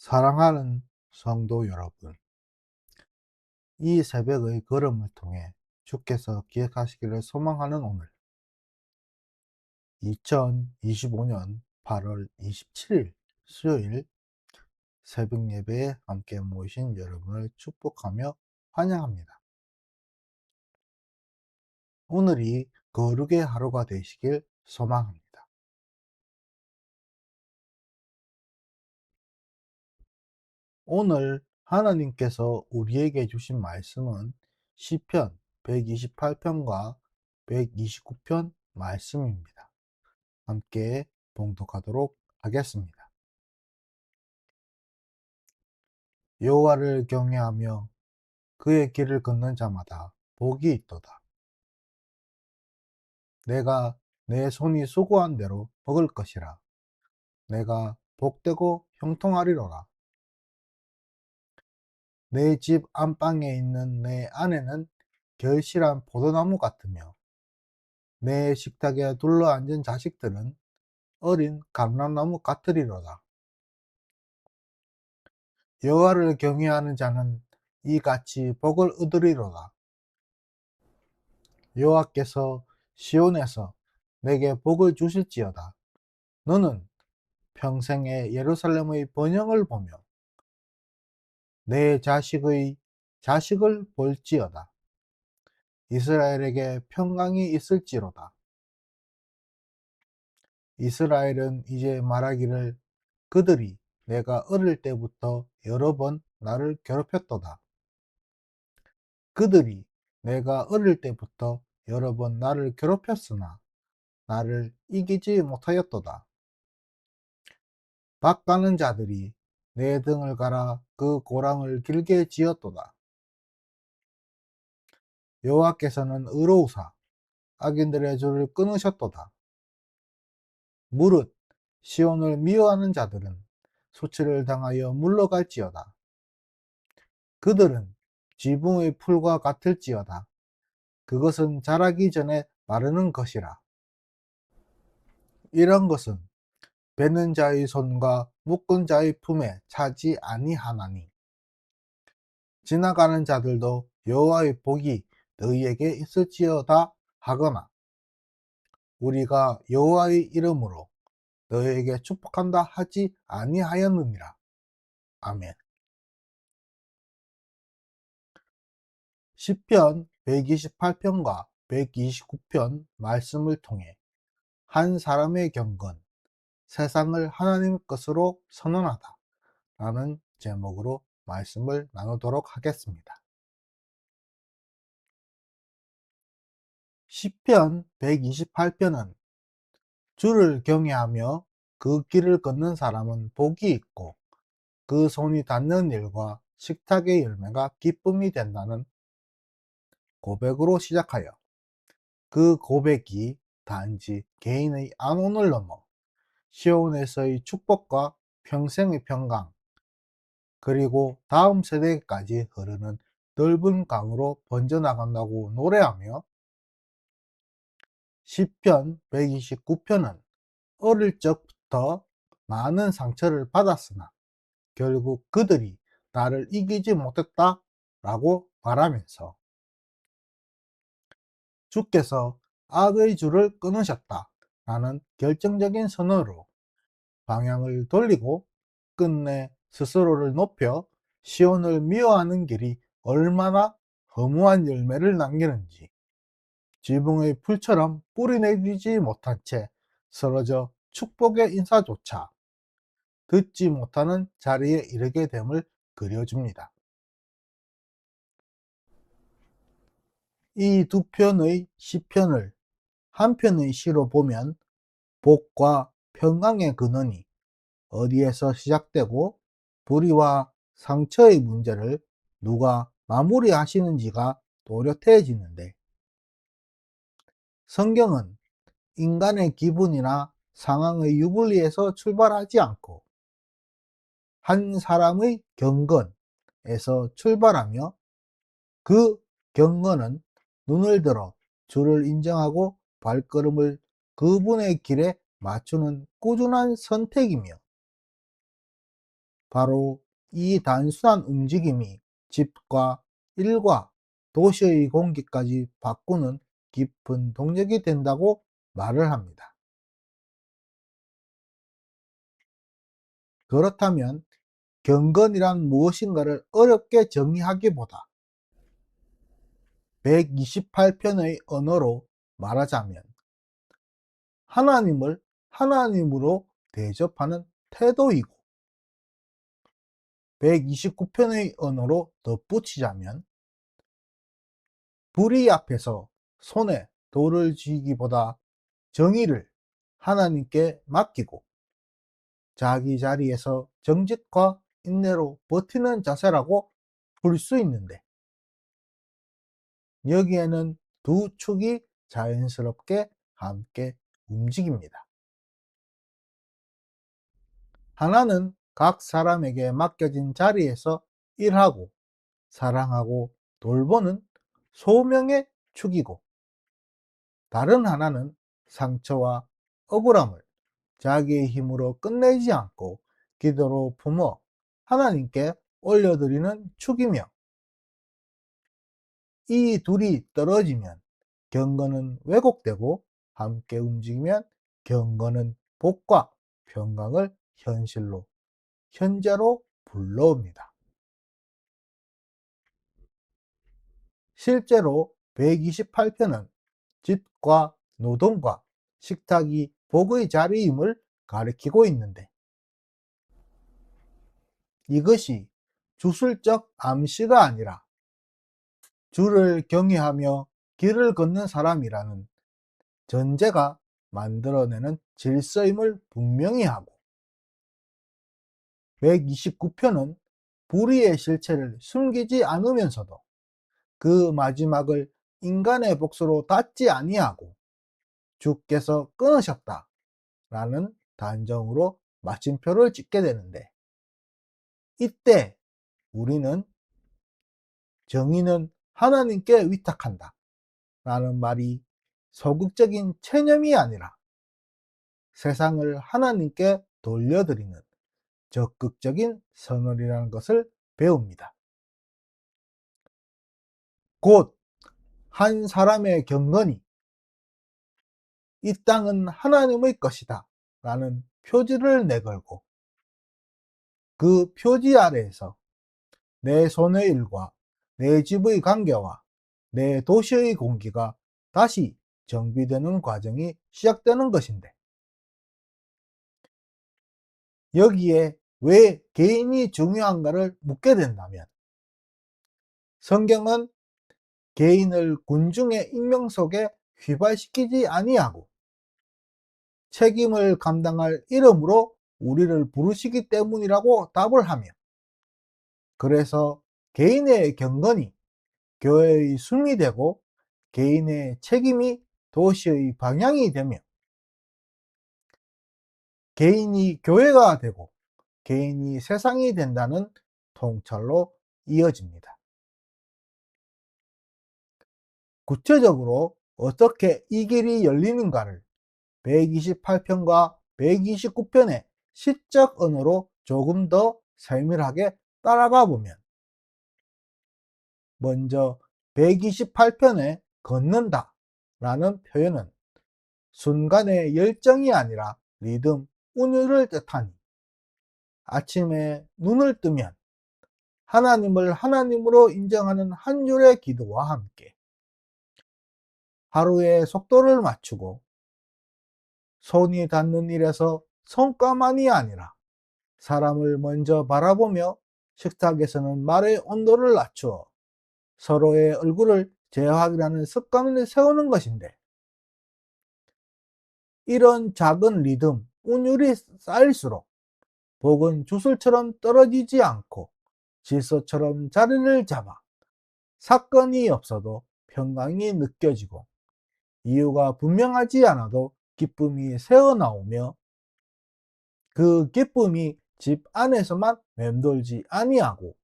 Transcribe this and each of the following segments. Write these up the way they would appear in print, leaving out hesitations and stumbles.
사랑하는 성도 여러분, 이 새벽의 걸음을 통해 주께서 기억하시기를 소망하는 오늘, 2025년 8월 27일 수요일 새벽 예배에 함께 모이신 여러분을 축복하며 환영합니다. 오늘이 거룩의 하루가 되시길 소망합니다. 오늘 하나님께서 우리에게 주신 말씀은 시편 128편과 129편 말씀입니다. 함께 봉독하도록 하겠습니다. 여호와를 경외하며 그의 길을 걷는 자마다 복이 있도다. 내가 내 손이 수고한 대로 먹을 것이라. 내가 복되고 형통하리로라. 내 집 안방에 있는 내 아내는 결실한 포도나무 같으며 내 식탁에 둘러앉은 자식들은 어린 감람나무 같으리로다. 여호와를 경외하는 자는 이같이 복을 얻으리로다. 여호와께서 시온에서 내게 복을 주실지어다. 너는 평생에 예루살렘의 번영을 보며 내 자식의 자식을 볼지어다. 이스라엘에게 평강이 있을지로다. 이스라엘은 이제 말하기를 그들이 내가 어릴 때부터 여러 번 나를 괴롭혔도다. 그들이 내가 어릴 때부터 여러 번 나를 괴롭혔으나 나를 이기지 못하였도다. 박 가는 자들이 내 등을 갈아 그 고랑을 길게 지었도다. 여호와께서는 의로우사 악인들의 줄을 끊으셨도다. 무릇 시온을 미워하는 자들은 수치를 당하여 물러갈지어다. 그들은 지붕의 풀과 같을지어다. 그것은 자라기 전에 마르는 것이라. 이런 것은 베는 자의 손과 묶은 자의 품에 차지 아니하나니 지나가는 자들도 여호와의 복이 너희에게 있을지어다 하거나 우리가 여호와의 이름으로 너희에게 축복한다 하지 아니하였느니라. 아멘. 시편 128편과 129편 말씀을 통해 한 사람의 경건, 세상을 하나님 것으로 선언하다 라는 제목으로 말씀을 나누도록 하겠습니다. 시편 128편은 주를 경외하며 그 길을 걷는 사람은 복이 있고 그 손이 닿는 일과 식탁의 열매가 기쁨이 된다는 고백으로 시작하여 그 고백이 단지 개인의 안온을 넘어 시온에서의 축복과 평생의 평강 그리고 다음 세대까지 흐르는 넓은 강으로 번져나간다고 노래하며 시편 129편은 어릴 적부터 많은 상처를 받았으나 결국 그들이 나를 이기지 못했다 라고 말하면서 주께서 악의 줄을 끊으셨다 라는 결정적인 선언으로 방향을 돌리고 끝내 스스로를 높여 시온을 미워하는 길이 얼마나 허무한 열매를 남기는지 지붕의 풀처럼 뿌리내리지 못한 채 쓰러져 축복의 인사조차 듣지 못하는 자리에 이르게 됨을 그려줍니다. 이 두 편의 시편을 한 편의 시로 보면 복과 평강의 근원이 어디에서 시작되고 불의와 상처의 문제를 누가 마무리하시는지가 또렷해지는데 성경은 인간의 기분이나 상황의 유불리에서 출발하지 않고 한 사람의 경건에서 출발하며 그 경건은 눈을 들어 주를 인정하고 발걸음을 그분의 길에 맞추는 꾸준한 선택이며 바로 이 단순한 움직임이 집과 일과 도시의 공기까지 바꾸는 깊은 동력이 된다고 말을 합니다. 그렇다면 경건이란 무엇인가를 어렵게 정의하기보다 128편의 언어로 말하자면 하나님을 하나님으로 대접하는 태도이고, 129편의 언어로 덧붙이자면 불의 앞에서 손에 돌을 쥐기보다 정의를 하나님께 맡기고 자기 자리에서 정직과 인내로 버티는 자세라고 볼 수 있는데, 여기에는 두 축이 자연스럽게 함께 움직입니다. 하나는 각 사람에게 맡겨진 자리에서 일하고 사랑하고 돌보는 소명의 축이고, 다른 하나는 상처와 억울함을 자기의 힘으로 끝내지 않고 기도로 품어 하나님께 올려드리는 축이며, 이 둘이 떨어지면 경건은 왜곡되고, 함께 움직이면 경건은 복과 평강을 현실로, 현재로 불러옵니다. 실제로 128편은 집과 노동과 식탁이 복의 자리임을 가리키고 있는데, 이것이 주술적 암시가 아니라 주를 경외하며 길을 걷는 사람이라는 전제가 만들어내는 질서임을 분명히 하고, 129편은 불의의 실체를 숨기지 않으면서도 그 마지막을 인간의 복수로 닫지 아니하고 주께서 끊으셨다 라는 단정으로 마침표를 찍게 되는데, 이때 우리는 정의는 하나님께 위탁한다 라는 말이 소극적인 체념이 아니라 세상을 하나님께 돌려드리는 적극적인 선언이라는 것을 배웁니다. 곧 한 사람의 경건이 이 땅은 하나님의 것이다 라는 표지를 내걸고, 그 표지 아래에서 내 손의 일과 내 집의 관계와 내 도시의 공기가 다시 정비되는 과정이 시작되는 것인데, 여기에 왜 개인이 중요한가를 묻게 된다면, 성경은 개인을 군중의 익명 속에 휘발시키지 아니하고 책임을 감당할 이름으로 우리를 부르시기 때문이라고 답을 하며, 그래서 개인의 경건이 교회의 숨이 되고 개인의 책임이 도시의 방향이 되며, 개인이 교회가 되고 개인이 세상이 된다는 통찰로 이어집니다. 구체적으로 어떻게 이 길이 열리는가를 128편과 129편의 시적 언어로 조금 더 세밀하게 따라가 보면, 먼저 128편에 걷는다 라는 표현은 순간의 열정이 아니라 리듬, 운율을 뜻하니, 아침에 눈을 뜨면 하나님을 하나님으로 인정하는 한 줄의 기도와 함께 하루의 속도를 맞추고 손이 닿는 일에서 성과만이 아니라 사람을 먼저 바라보며 식탁에서는 말의 온도를 낮추어 서로의 얼굴을 재확인하는 습관을 세우는 것인데, 이런 작은 리듬, 운율이 쌓일수록 복은 주술처럼 떨어지지 않고 질서처럼 자리를 잡아 사건이 없어도 평강이 느껴지고, 이유가 분명하지 않아도 기쁨이 새어나오며, 그 기쁨이 집 안에서만 맴돌지 아니하고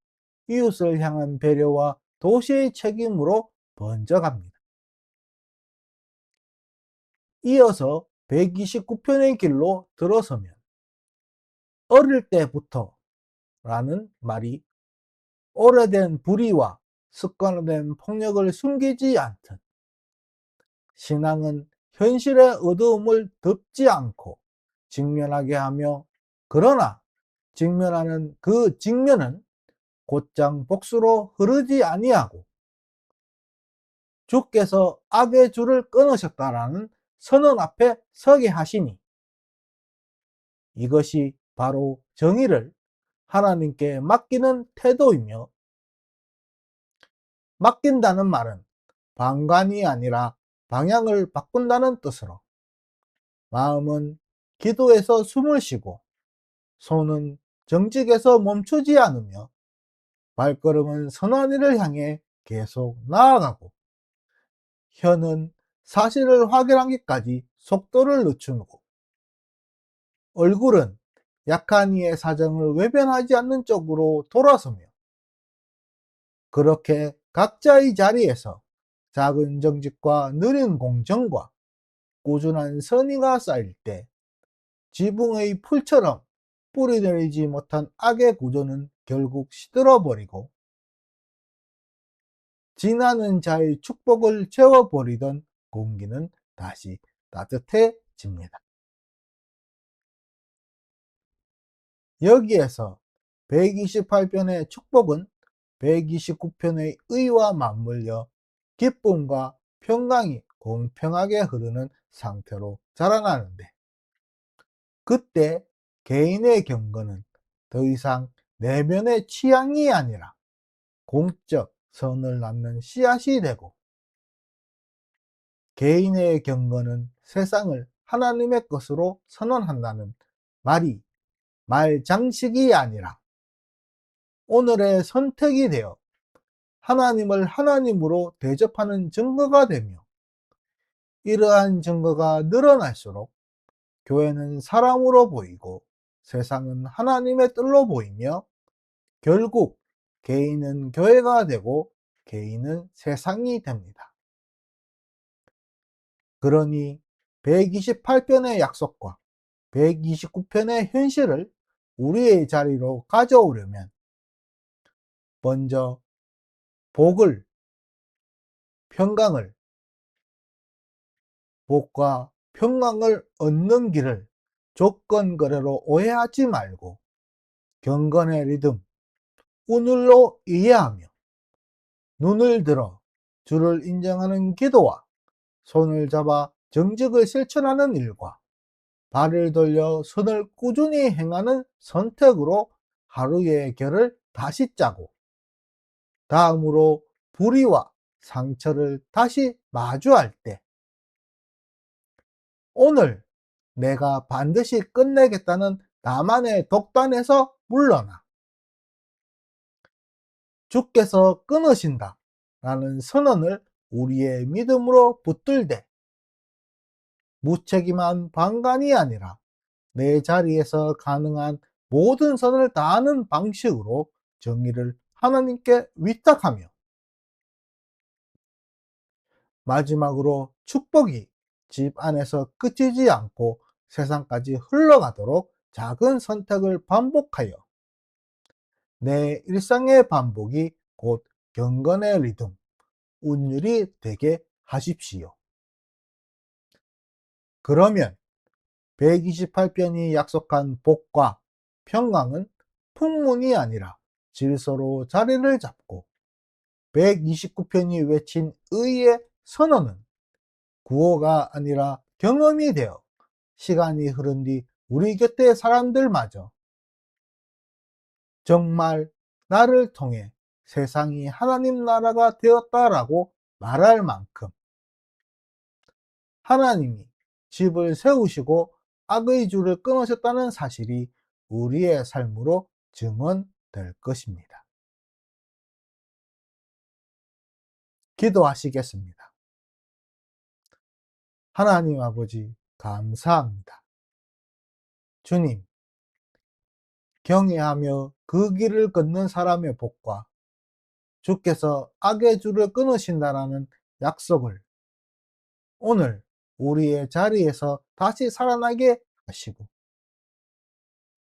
이웃을 향한 배려와 도시의 책임으로 번져갑니다. 이어서 129편의 길로 들어서면 어릴 때부터 라는 말이 오래된 불의와 습관화된 폭력을 숨기지 않듯 신앙은 현실의 어두움을 덮지 않고 직면하게 하며, 그러나 직면하는 그 직면은 곧장 복수로 흐르지 아니하고 주께서 악의 줄을 끊으셨다라는 선언 앞에 서게 하시니, 이것이 바로 정의를 하나님께 맡기는 태도이며, 맡긴다는 말은 방관이 아니라 방향을 바꾼다는 뜻으로, 마음은 기도에서 숨을 쉬고 손은 정직에서 멈추지 않으며 발걸음은 선한 일을 향해 계속 나아가고 혀는 사실을 확인하기까지 속도를 늦추고 얼굴은 약한 이의 사정을 외면하지 않는 쪽으로 돌아서며, 그렇게 각자의 자리에서 작은 정직과 느린 공정과 꾸준한 선의가 쌓일 때 지붕의 풀처럼 뿌리내리지 못한 악의 구조는 결국 시들어버리고 지나는 자의 축복을 채워버리던 공기는 다시 따뜻해집니다. 여기에서 128편의 축복은 129편의 의와 맞물려 기쁨과 평강이 공평하게 흐르는 상태로 자라나는데, 그때 개인의 경건은 더 이상 내면의 취향이 아니라 공적 선을 낳는 씨앗이 되고, 개인의 경건은 세상을 하나님의 것으로 선언한다는 말이 말장식이 아니라 오늘의 선택이 되어 하나님을 하나님으로 대접하는 증거가 되며, 이러한 증거가 늘어날수록 교회는 사람으로 보이고 세상은 하나님의 뜰로 보이며, 결국 개인은 교회가 되고 개인은 세상이 됩니다. 그러니 128편의 약속과 129편의 현실을 우리의 자리로 가져오려면 먼저 복을, 평강을, 복과 평강을 얻는 길을 조건거래로 오해하지 말고 경건의 리듬, 운율로 이해하며 눈을 들어 주를 인정하는 기도와 손을 잡아 정직을 실천하는 일과 발을 돌려 선을 꾸준히 행하는 선택으로 하루의 결을 다시 짜고, 다음으로 불의와 상처를 다시 마주할 때 오늘 내가 반드시 끝내겠다는 나만의 독단에서 물러나 주께서 끊으신다 라는 선언을 우리의 믿음으로 붙들되 무책임한 방관이 아니라 내 자리에서 가능한 모든 선을 다하는 방식으로 정의를 하나님께 위탁하며, 마지막으로 축복이 집 안에서 끝이지 않고 세상까지 흘러가도록 작은 선택을 반복하여 내 일상의 반복이 곧 경건의 리듬, 운율이 되게 하십시오. 그러면 128편이 약속한 복과 평강은 풍문이 아니라 질서로 자리를 잡고, 129편이 외친 의의 선언은 구호가 아니라 경험이 되어 시간이 흐른 뒤 우리 곁의 사람들마저 정말 나를 통해 세상이 하나님 나라가 되었다라고 말할 만큼 하나님이 집을 세우시고 악의 줄을 끊으셨다는 사실이 우리의 삶으로 증언될 것입니다. 기도하시겠습니다. 하나님 아버지, 감사합니다. 주님, 경외하며 그 길을 걷는 사람의 복과 주께서 악의 줄을 끊으신다라는 약속을 오늘 우리의 자리에서 다시 살아나게 하시고,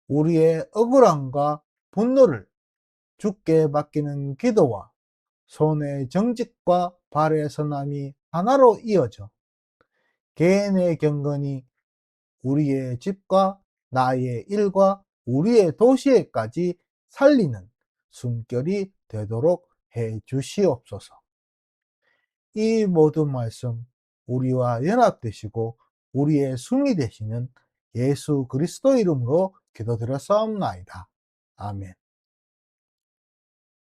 우리의 억울함과 분노를 주께 맡기는 기도와 손의 정직과 발의 선함이 하나로 이어져 개인의 경건이 우리의 집과 나의 일과 우리의 도시에까지 살리는 숨결이 되도록 해 주시옵소서. 이 모든 말씀 우리와 연합되시고 우리의 숨이 되시는 예수 그리스도 이름으로 기도드렸사옵나이다. 아멘.